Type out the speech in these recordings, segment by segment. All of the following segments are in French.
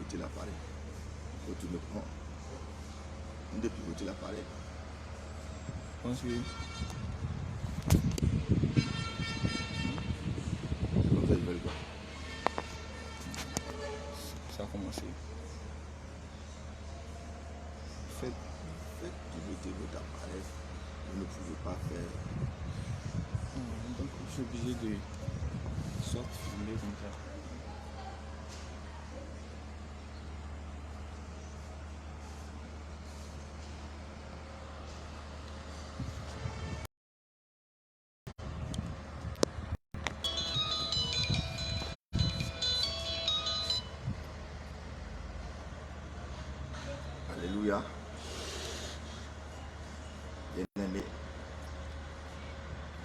pivoter l'appareil. Faut tu me prends. De pivoter l'appareil. Pense que C'est comme ça ils veulent quoi. ça a commencé. Faites pivoter votre appareil. Vous ne pouvez pas faire. Donc je suis obligé de soit filmer comme ça. Alléluia. Bien-aimés,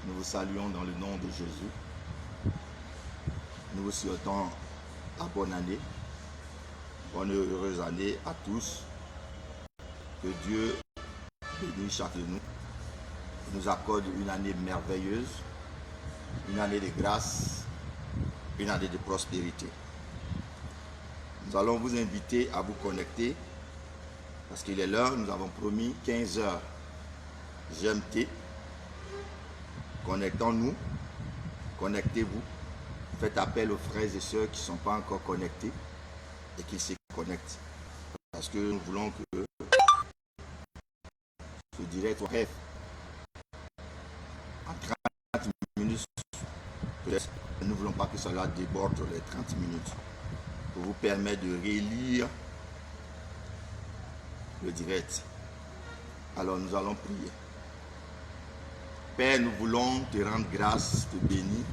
nous vous saluons dans le nom de Jésus. Nous vous souhaitons la bonne année, bonne et heureuse année à tous. Que Dieu bénisse chacun de nous, nous accorde une année merveilleuse, une année de grâce, une année de prospérité. Nous allons vous inviter à vous connecter parce qu'il est l'heure, nous avons promis 15 heures GMT. Connectons-nous, connectez-vous, faites appel aux frères et sœurs qui ne sont pas encore connectés et qui se connectent. Parce que nous voulons que ce direct soit bref. En 30 minutes, peut-être, nous ne voulons pas que cela déborde les 30 minutes. Pour vous permettre de relire le direct. Alors nous allons prier. Père, nous voulons te rendre grâce, te bénir.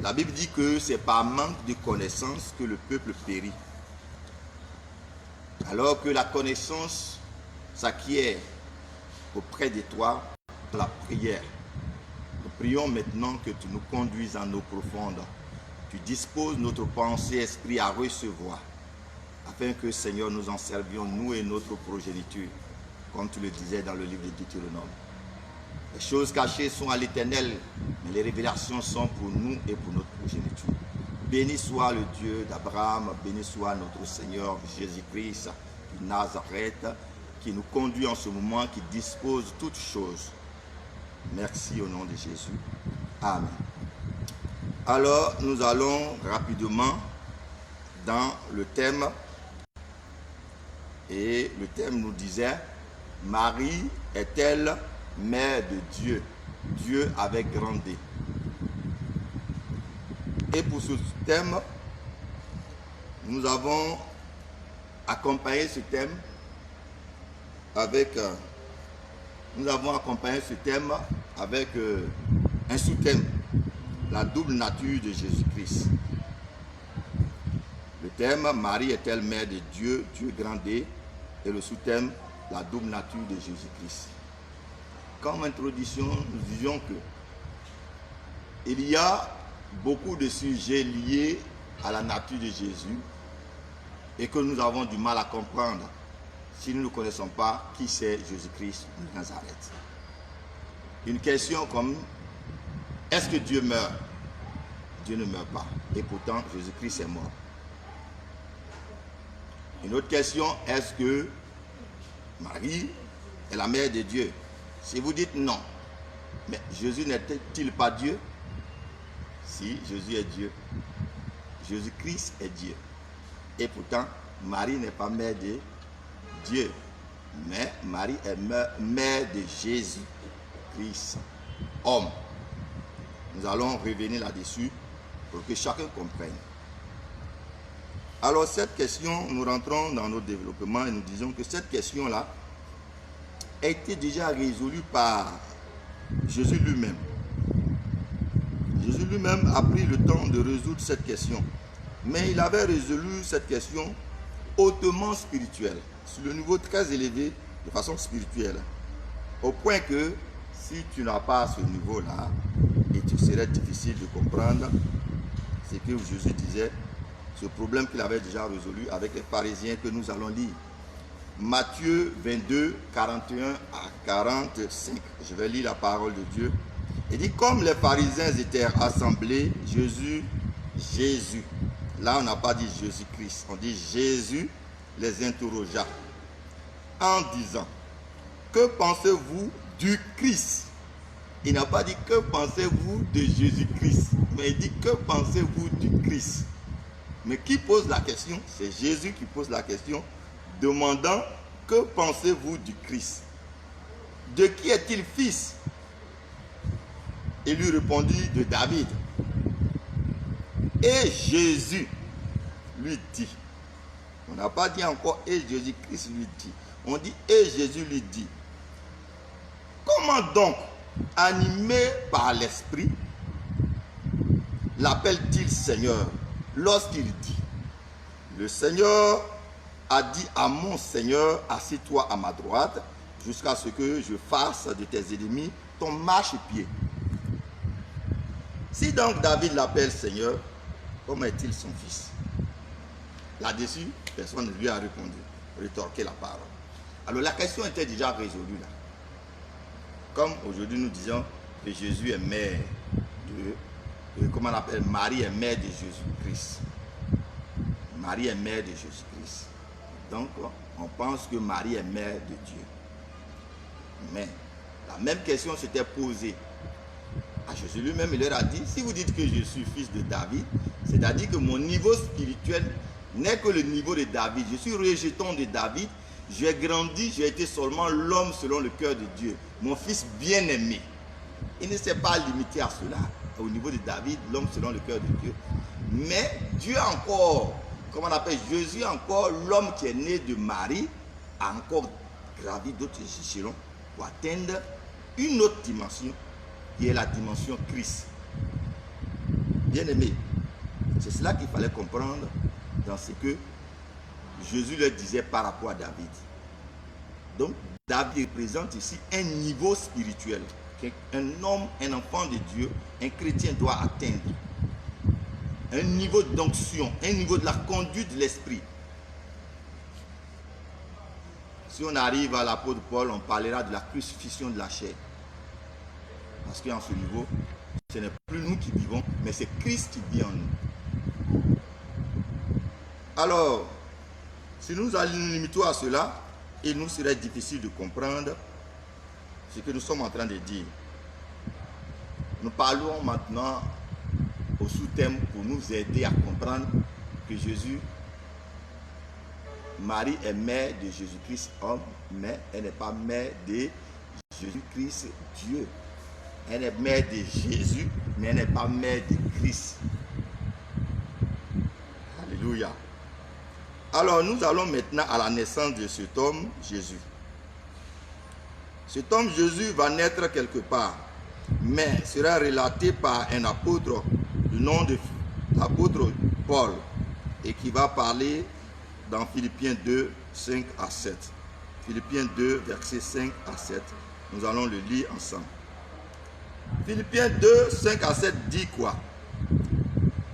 La Bible dit que c'est par manque de connaissance que le peuple périt. Alors que la connaissance s'acquiert auprès de toi dans la prière. Nous prions maintenant que tu nous conduises en eau profonde. Tu disposes notre pensée, esprit à recevoir, afin que, Seigneur, nous en servions, nous et notre progéniture, comme tu le disais dans le livre de Deutéronome. Les choses cachées sont à l'Éternel, mais les révélations sont pour nous et pour notre progéniture. Béni soit le Dieu d'Abraham, béni soit notre Seigneur Jésus-Christ de Nazareth, qui nous conduit en ce moment, qui dispose toutes choses. Merci au nom de Jésus. Amen. Alors, nous allons rapidement dans le thème. Et le thème nous disait, Marie est-elle mère de Dieu? Dieu avec grand D. Et pour ce thème, nous avons accompagné ce thème avec un sous-thème, la double nature de Jésus-Christ. Le thème, Marie est-elle mère de Dieu, Dieu grand D, et le sous-thème, la double nature de Jésus-Christ. Comme introduction, nous disions que il y a beaucoup de sujets liés à la nature de Jésus et que nous avons du mal à comprendre si nous ne connaissons pas qui c'est Jésus-Christ de Nazareth. Une question comme, est-ce que Dieu meurt? Dieu ne meurt pas. Et pourtant, Jésus-Christ est mort. Une autre question, est-ce que Marie est la mère de Dieu? Si vous dites non, mais Jésus n'était-il pas Dieu? Si, Jésus est Dieu. Jésus-Christ est Dieu. Et pourtant, Marie n'est pas mère de Dieu, mais Marie est mère de Jésus-Christ, homme. Nous allons revenir là-dessus pour que chacun comprenne. Alors cette question, nous rentrons dans notre développement et nous disons que cette question-là a été déjà résolue par Jésus lui-même. Jésus lui-même a pris le temps de résoudre cette question. Mais il avait résolu cette question hautement spirituelle, sur le niveau très élevé, de façon spirituelle. Au point que si tu n'as pas ce niveau-là, il te serait difficile de comprendre ce que Jésus disait, ce problème qu'il avait déjà résolu avec les pharisiens que nous allons lire. Matthieu 22, 41 à 45. Je vais lire la parole de Dieu. Il dit, comme les pharisiens étaient assemblés, Jésus Là, on n'a pas dit Jésus-Christ. On dit Jésus les interrogea en disant, que pensez-vous du Christ? Il n'a pas dit que pensez-vous de Jésus-Christ, mais il dit que pensez-vous du Christ. Mais qui pose la question? C'est Jésus qui pose la question, demandant que pensez-vous du Christ? De qui est-il fils? Il lui répondit de David. Et Jésus lui dit, on n'a pas dit encore et Jésus-Christ lui dit, on dit et Jésus lui dit, comment donc, animé par l'Esprit, l'appelle-t-il Seigneur lorsqu'il dit, le Seigneur a dit à mon Seigneur, assieds-toi à ma droite, jusqu'à ce que je fasse de tes ennemis ton marchepied. Si donc David l'appelle Seigneur, comment est-il son fils? Là-dessus, personne ne lui a répondu, rétorqué la parole. Alors la question était déjà résolue là. Comme aujourd'hui nous disons que Jésus est mère de, comment on appelle, Marie est mère de Jésus-Christ. Marie est mère de Jésus-Christ. Donc on pense que Marie est mère de Dieu. Mais la même question s'était posée à Jésus lui-même. Il leur a dit, si vous dites que je suis fils de David, c'est-à-dire que mon niveau spirituel n'est que le niveau de David. Je suis rejeton de David. J'ai grandi, j'ai été seulement l'homme selon le cœur de Dieu. Mon fils bien-aimé. Il ne s'est pas limité à cela. Au niveau de David, l'homme selon le cœur de Dieu. Mais Dieu encore, comment on appelle, Jésus encore, l'homme qui est né de Marie, a encore gravi d'autres échelons pour atteindre une autre dimension, qui est la dimension Christ. Bien-aimé, c'est cela qu'il fallait comprendre dans ce que Jésus leur disait par rapport à David. Donc, David représente ici un niveau spirituel qu'un homme, un enfant de Dieu, un chrétien doit atteindre. Un niveau d'onction, un niveau de la conduite de l'esprit. Si on arrive à l'apôtre Paul, on parlera de la crucifixion de la chair. Parce qu'en ce niveau, ce n'est plus nous qui vivons, mais c'est Christ qui vit en nous. Alors, si nous nous limitons à cela, il nous serait difficile de comprendre ce que nous sommes en train de dire. Nous parlons maintenant au sous-thème pour nous aider à comprendre que Jésus, Marie est mère de Jésus-Christ homme, mais elle n'est pas mère de Jésus-Christ Dieu. Elle est mère de Jésus, mais elle n'est pas mère de Christ. Alléluia. Alors nous allons maintenant à la naissance de cet homme, Jésus. Cet homme, Jésus, va naître quelque part, mais sera relaté par un apôtre du nom de l'apôtre Paul, et qui va parler dans Philippiens 2, 5 à 7. Philippiens 2, versets 5 à 7. Nous allons le lire ensemble. Philippiens 2, 5 à 7 dit quoi?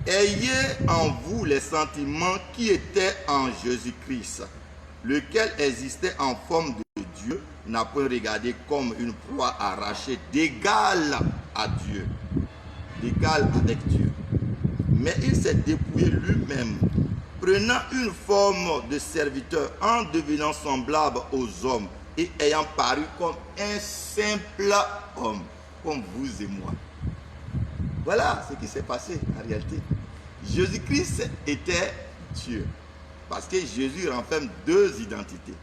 Ayez en vous les sentiments qui étaient en Jésus-Christ, lequel existait en forme de Dieu, n'a point regardé comme une proie arrachée d'égal à Dieu, d'égal avec Dieu. Mais il s'est dépouillé lui-même, prenant une forme de serviteur, en devenant semblable aux hommes et ayant paru comme un simple homme, comme vous et moi. Voilà ce qui s'est passé en réalité. Jésus-Christ était Dieu. Parce que Jésus renferme deux identités.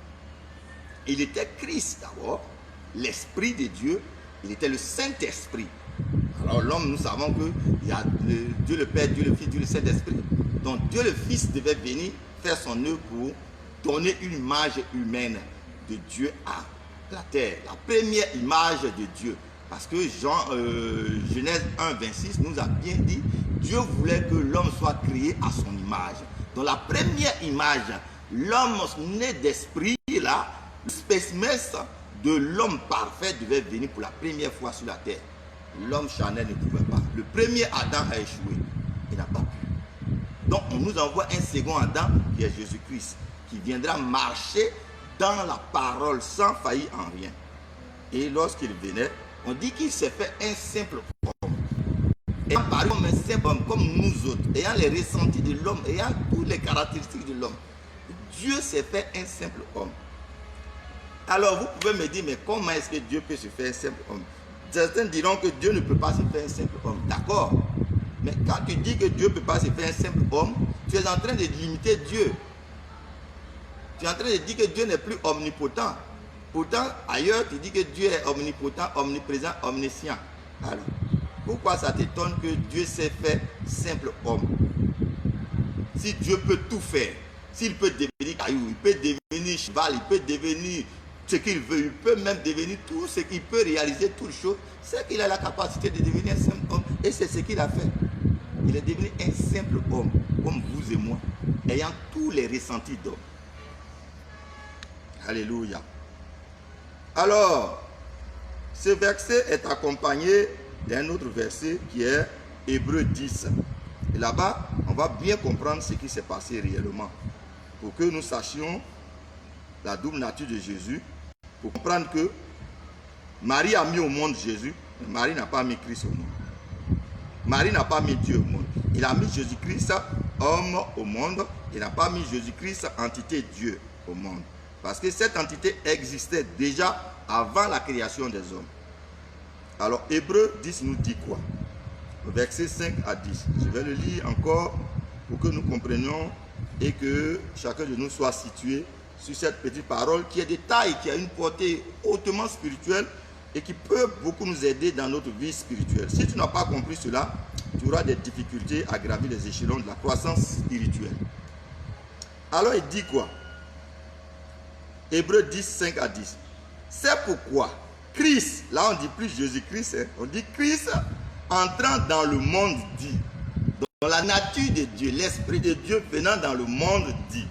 Il était Christ d'abord, l'Esprit de Dieu. Il était le Saint-Esprit. Alors l'homme, nous savons qu'il y a Dieu le Père, Dieu le Fils, Dieu le Saint-Esprit. Donc Dieu le Fils devait venir faire son œuvre pour donner une image humaine de Dieu à la terre. La première image de Dieu. Parce que Genèse 1, 26 nous a bien dit, Dieu voulait que l'homme soit créé à son image. Dans la première image, l'homme né d'esprit, là, le spécimen de l'homme parfait devait venir pour la première fois sur la terre. L'homme charnel ne pouvait pas. Le premier Adam a échoué. Il n'a pas pu. Donc on nous envoie un second Adam qui est Jésus-Christ, qui viendra marcher dans la parole sans faillir en rien. Et lorsqu'il venait, on dit qu'il s'est fait un simple homme. est apparu comme un simple homme, comme nous autres, ayant les ressentis de l'homme, ayant toutes les caractéristiques de l'homme. Dieu s'est fait un simple homme. Alors vous pouvez me dire, mais comment est-ce que Dieu peut se faire un simple homme? Certains diront que Dieu ne peut pas se faire un simple homme. D'accord. Mais quand tu dis que Dieu ne peut pas se faire un simple homme, tu es en train de limiter Dieu. Tu es en train de dire que Dieu n'est plus omnipotent. Pourtant, ailleurs, tu dis que Dieu est omnipotent, omniprésent, omniscient. Alors, pourquoi ça t'étonne que Dieu s'est fait simple homme? Si Dieu peut tout faire, s'il peut devenir caillou, il peut devenir cheval, il peut devenir ce qu'il veut, il peut même devenir tout ce qu'il peut réaliser, toutes choses, c'est qu'il a la capacité de devenir un simple homme. Et c'est ce qu'il a fait. Il est devenu un simple homme, comme vous et moi, ayant tous les ressentis d'homme. Alléluia. Alors, ce verset est accompagné d'un autre verset qui est Hébreux 10. Et là-bas, on va bien comprendre ce qui s'est passé réellement. Pour que nous sachions la double nature de Jésus, pour comprendre que Marie a mis au monde Jésus, mais Marie n'a pas mis Christ au monde. Marie n'a pas mis Dieu au monde. Il a mis Jésus-Christ, homme, au monde. Il n'a pas mis Jésus-Christ, entité Dieu, au monde. Parce que cette entité existait déjà avant la création des hommes. Alors, Hébreux 10 nous dit quoi? Versets 5 à 10. Je vais le lire encore pour que nous comprenions et que chacun de nous soit situé sur cette petite parole qui est de taille, qui a une portée hautement spirituelle et qui peut beaucoup nous aider dans notre vie spirituelle. Si tu n'as pas compris cela, tu auras des difficultés à gravir les échelons de la croissance spirituelle. Alors il dit quoi? Hébreux 10, 5 à 10. C'est pourquoi Christ, là on ne dit plus Jésus-Christ, hein, on dit Christ entrant dans le monde dit, dans la nature de Dieu, l'Esprit de Dieu venant dans le monde dit,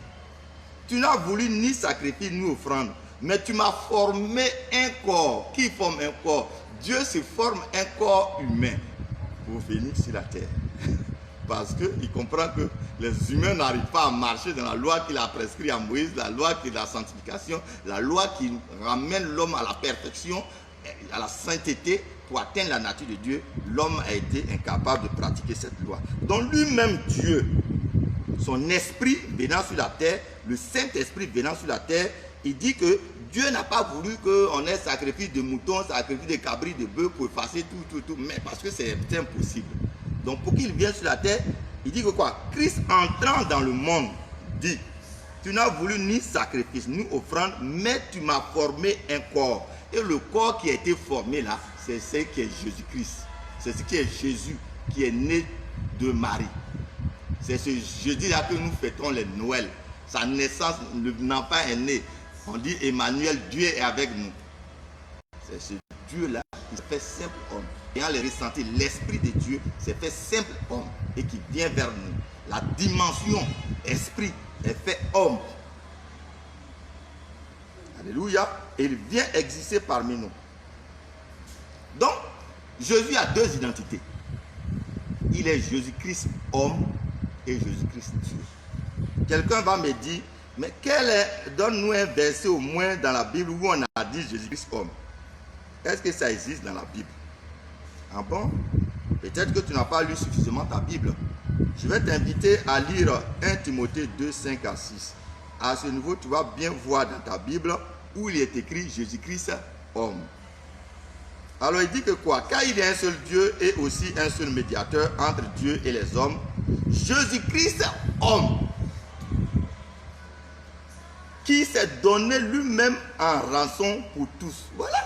tu n'as voulu ni sacrifice ni offrande, mais tu m'as formé un corps. Qui forme un corps? Dieu se forme un corps humain pour venir sur la terre. Parce qu'il comprend que les humains n'arrivent pas à marcher dans la loi qu'il a prescrite à Moïse, la loi qui est la sanctification, la loi qui ramène l'homme à la perfection, à la sainteté. Pour atteindre la nature de Dieu, l'homme a été incapable de pratiquer cette loi. Donc lui-même Dieu, son esprit venant sur la terre, le Saint-Esprit venant sur la terre, il dit que Dieu n'a pas voulu qu'on ait sacrifice de moutons, sacrifice de cabris, de bœufs pour effacer tout, mais parce que c'est impossible. Donc pour qu'il vienne sur la terre, il dit que quoi? Christ entrant dans le monde dit, tu n'as voulu ni sacrifice, ni offrande, mais tu m'as formé un corps. Et le corps qui a été formé là, c'est ce qui est Jésus-Christ. C'est ce qui est Jésus qui est né de Marie. C'est ce jeudi-là que nous fêtons les Noël. Sa naissance, l'enfant est né. On dit Emmanuel, Dieu est avec nous. C'est ce Dieu-là qui s'est fait simple homme. Ayant les ressentis, l'Esprit de Dieu s'est fait simple homme et qui vient vers nous. La dimension esprit est fait homme. Alléluia. Et il vient exister parmi nous. Donc, Jésus a deux identités. Il est Jésus-Christ homme et Jésus-Christ Dieu. Quelqu'un va me dire, mais donne-nous un verset au moins dans la Bible où on a dit Jésus-Christ homme. Est-ce que ça existe dans la Bible? Ah bon? Peut-être que tu n'as pas lu suffisamment ta Bible. Je vais t'inviter à lire 1 Timothée 2, 5 à 6. À ce niveau, tu vas bien voir dans ta Bible où il est écrit Jésus-Christ homme. Alors il dit que quoi? Car il y a un seul Dieu et aussi un seul médiateur entre Dieu et les hommes, Jésus-Christ homme, qui s'est donné lui-même en rançon pour tous. Voilà.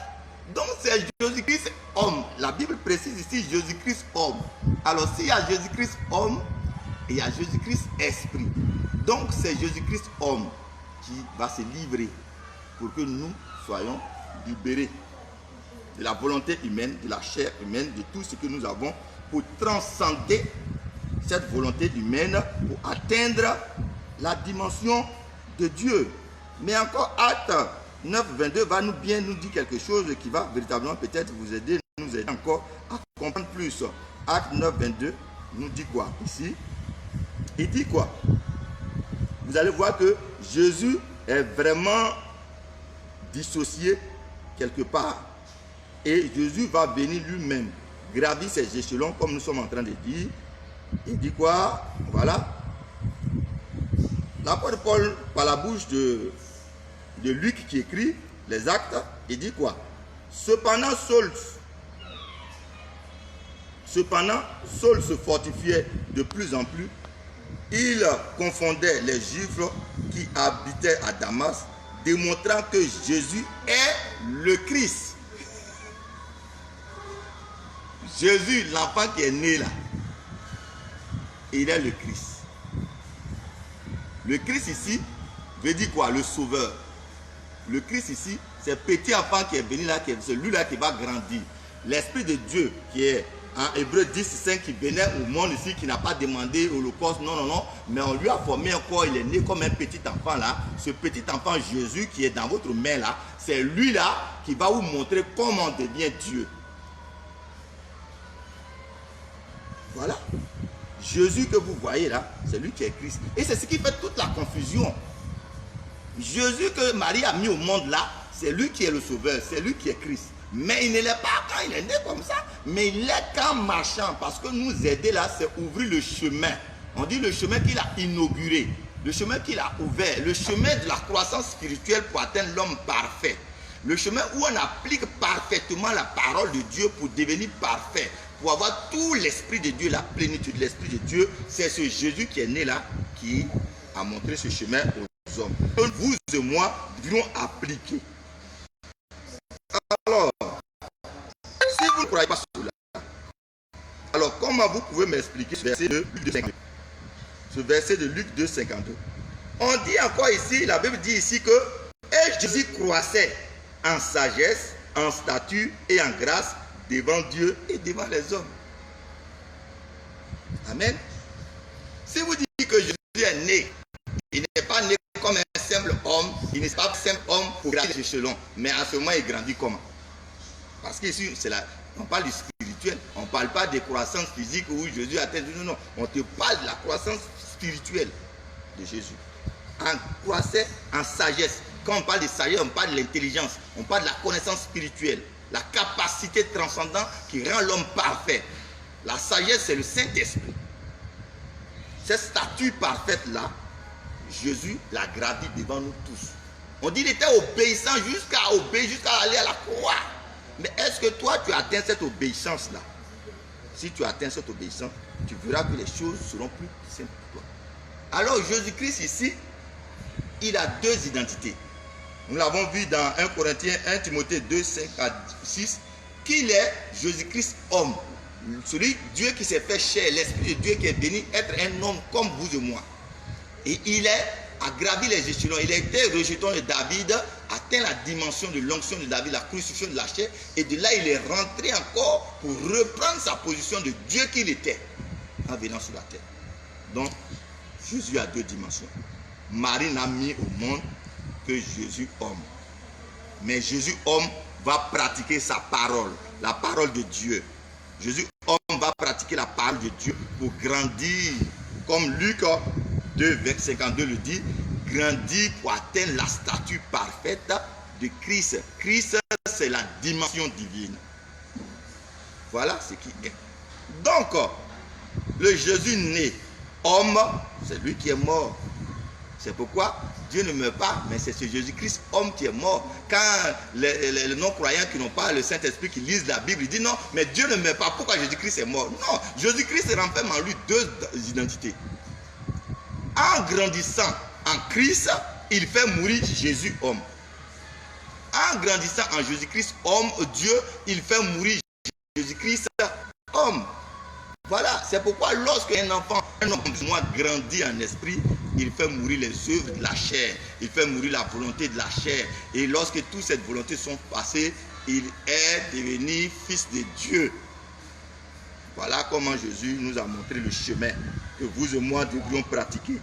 Donc c'est Jésus-Christ homme. La Bible précise ici Jésus-Christ homme. Alors s'il y a Jésus-Christ homme, il y a Jésus-Christ esprit. Donc c'est Jésus-Christ homme qui va se livrer pour que nous soyons libérés de la volonté humaine, de la chair humaine, de tout ce que nous avons pour transcender cette volonté humaine, pour atteindre la dimension de Dieu. Mais encore Acte 9, 22 va nous dire quelque chose qui va véritablement peut-être vous aider, nous aider encore à comprendre plus. Acte 9, 22 nous dit quoi ici? Il dit quoi? Vous allez voir que Jésus est vraiment dissocié quelque part. Et Jésus va venir lui-même gravit ces échelons, comme nous sommes en train de dire. Il dit quoi? Voilà. L'apôtre Paul, par la bouche de Luc qui écrit les actes, il dit quoi? Cependant, Saul se fortifiait de plus en plus. Il confondait les Juifs qui habitaient à Damas, démontrant que Jésus est le Christ. Jésus, l'enfant qui est né là, il est le Christ. Le Christ ici veut dire quoi? Le sauveur. Le Christ ici, c'est le petit enfant qui est venu là, c'est celui-là qui va grandir. L'Esprit de Dieu qui est en Hébreu 10:5 qui venait au monde ici, qui n'a pas demandé l'Holocauste, non, mais on lui a formé un corps, il est né comme un petit enfant là. Ce petit enfant Jésus qui est dans votre main là, c'est lui là qui va vous montrer comment on devient Dieu. Voilà. Jésus que vous voyez là, c'est lui qui est Christ. Et c'est ce qui fait toute la confusion. Jésus que Marie a mis au monde là, c'est lui qui est le sauveur, c'est lui qui est Christ. Mais il ne l'est pas quand il est né comme ça, mais il l'est qu'en marchant, parce que nous aider là, c'est ouvrir le chemin. On dit le chemin qu'il a inauguré, le chemin qu'il a ouvert, le chemin de la croissance spirituelle pour atteindre l'homme parfait. Le chemin où on applique parfaitement la parole de Dieu pour devenir parfait, pour avoir tout l'Esprit de Dieu, la plénitude de l'Esprit de Dieu. C'est ce Jésus qui est né là, qui a montré ce chemin aux hommes. Vous et moi devons appliquer. Alors, si vous ne croyez pas cela, alors comment vous pouvez m'expliquer ce verset de Luc 2,52? Ce verset de Luc 2,52. On dit encore ici, la Bible dit ici que et Jésus croissait en sagesse, en stature et en grâce devant Dieu et devant les hommes. Amen. Si vous dites que Jésus est né, il n'est pas né comme un simple homme, il n'est pas un simple homme pour gravir les échelons, mais à ce moment il grandit comment? Parce qu'ici, on parle du spirituel, on ne parle pas de croissance physique où Jésus atteint. Non, on te parle de la croissance spirituelle de Jésus. En croissait en sagesse. Quand on parle de sagesse, on parle de l'intelligence, on parle de la connaissance spirituelle, la capacité transcendante qui rend l'homme parfait. La sagesse, c'est le Saint-Esprit. Cette statue parfaite-là, Jésus l'a gravie devant nous tous. On dit qu'il était obéissant jusqu'à aller à la croix. Mais est-ce que toi, tu atteins cette obéissance-là? Si tu atteins cette obéissance, tu verras que les choses seront plus simples pour toi. Alors, Jésus-Christ ici, il a deux identités. Nous l'avons vu dans 1 Corinthiens 1 Timothée 2, 5 à 6, qu'il est Jésus-Christ homme. Celui Dieu qui s'est fait chair, l'Esprit de Dieu qui est venu être un homme comme vous et moi. Et il a gravi les échelons. Il a été rejeton de David, atteint la dimension de l'onction de David, la crucifixion de la chair. Et de là, il est rentré encore pour reprendre sa position de Dieu qu'il était en venant sur la terre. Donc, Jésus a deux dimensions. Marie n'a mis au monde que Jésus homme. Mais Jésus homme va pratiquer sa parole, la parole de Dieu. Jésus homme va pratiquer la parole de Dieu pour grandir, comme Luc 2, 52 le dit, grandir pour atteindre la statue parfaite de Christ. Christ, c'est la dimension divine. Voilà ce qui est. Donc, le Jésus né, homme, c'est lui qui est mort. C'est pourquoi Dieu ne meurt pas, mais c'est ce Jésus-Christ, homme, qui est mort. Quand les non-croyants qui n'ont pas le Saint-Esprit, qui lisent la Bible, ils disent non, mais Dieu ne meurt pas. Pourquoi Jésus-Christ est mort? Non, Jésus-Christ renferme en lui deux identités. En grandissant en Christ, il fait mourir Jésus homme. En grandissant en Jésus-Christ homme, Dieu, il fait mourir Jésus-Christ homme. Voilà, c'est pourquoi lorsqu'un enfant, un homme moi grandit en esprit, il fait mourir les œuvres de la chair, il fait mourir la volonté de la chair. Et lorsque toutes ces volontés sont passées, il est devenu fils de Dieu. Voilà comment Jésus nous a montré le chemin que vous et moi devions pratiquer.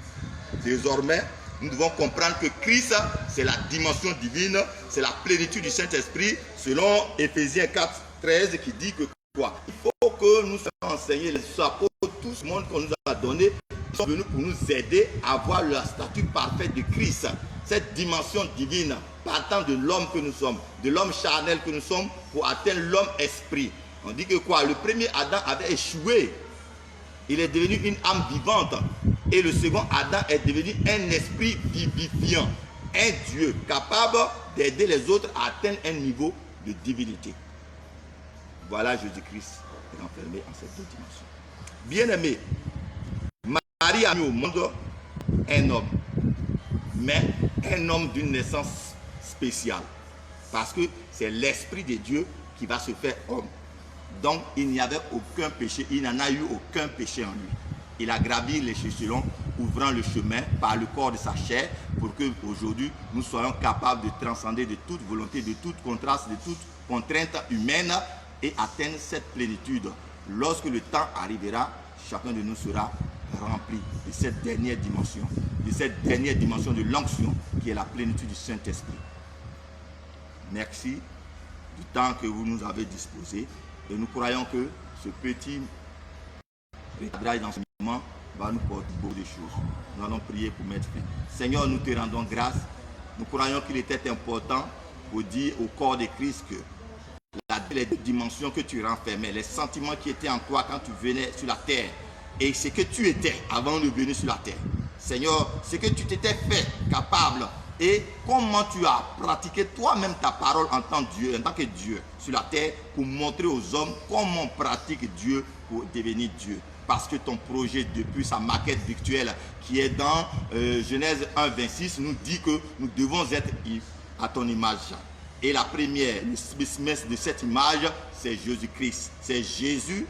Désormais, nous devons comprendre que Christ, c'est la dimension divine, c'est la plénitude du Saint-Esprit, selon Éphésiens 4, 13, qui dit que quoi? Il faut que nous soyons enseignés, les apôtres, tout ce monde qu'on nous a donné, ils sont venus pour nous aider à avoir la statue parfaite de Christ, cette dimension divine, partant de l'homme que nous sommes, de l'homme charnel que nous sommes, pour atteindre l'homme esprit. On dit que quoi? Le premier Adam avait échoué. Il est devenu une âme vivante. Et le second Adam est devenu un esprit vivifiant. Un Dieu capable d'aider les autres à atteindre un niveau de divinité. Voilà Jésus-Christ renfermé en ces deux dimensions. Bien-aimé, Marie a mis au monde un homme, mais un homme d'une naissance spéciale. Parce que c'est l'Esprit de Dieu qui va se faire homme. Donc il n'y avait aucun péché, il n'en a eu aucun péché en lui. Il a gravi les échelons, ouvrant le chemin par le corps de sa chair, pour que aujourd'hui nous soyons capables de transcender de toute volonté, de toute contraste, de toute contrainte humaine et atteindre cette plénitude. Lorsque le temps arrivera, chacun de nous sera rempli de cette dernière dimension de l'onction qui est la plénitude du Saint-Esprit. Merci du temps que vous nous avez disposé et nous croyons que ce petit recadrage d'enseignement va nous porter beaucoup de choses. Nous allons prier pour mettre fin. Seigneur, nous te rendons grâce. Nous croyons qu'il était important pour dire au corps de Christ que les deux dimensions que tu renfermais, les sentiments qui étaient en toi quand tu venais sur la terre et ce que tu étais avant de venir sur la terre. Seigneur, ce que tu t'étais fait capable et comment tu as pratiqué toi-même ta parole en tant que Dieu sur la terre pour montrer aux hommes comment on pratique Dieu pour devenir Dieu. Parce que ton projet depuis sa maquette virtuelle qui est dans Genèse 1,26 nous dit que nous devons être à ton image. Et la première, le spécimen de cette image, c'est Jésus-Christ. C'est Jésus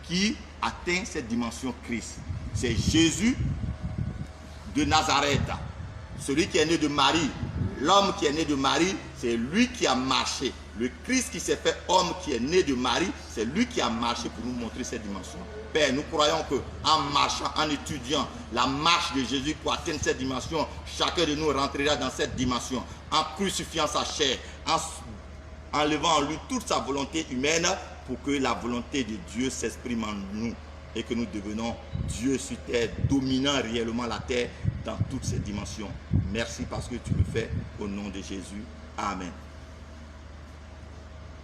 qui atteint cette dimension Christ. C'est Jésus de Nazareth, celui qui est né de Marie. L'homme qui est né de Marie, c'est lui qui a marché. Le Christ qui s'est fait homme, qui est né de Marie, c'est lui qui a marché pour nous montrer cette dimension. Père, nous croyons qu'en marchant, en étudiant la marche de Jésus pour atteindre cette dimension, chacun de nous rentrera dans cette dimension en crucifiant sa chair, en enlevant en lui toute sa volonté humaine pour que la volonté de Dieu s'exprime en nous et que nous devenons Dieu sur terre, dominant réellement la terre dans toutes ses dimensions. Merci parce que tu le fais au nom de Jésus. Amen.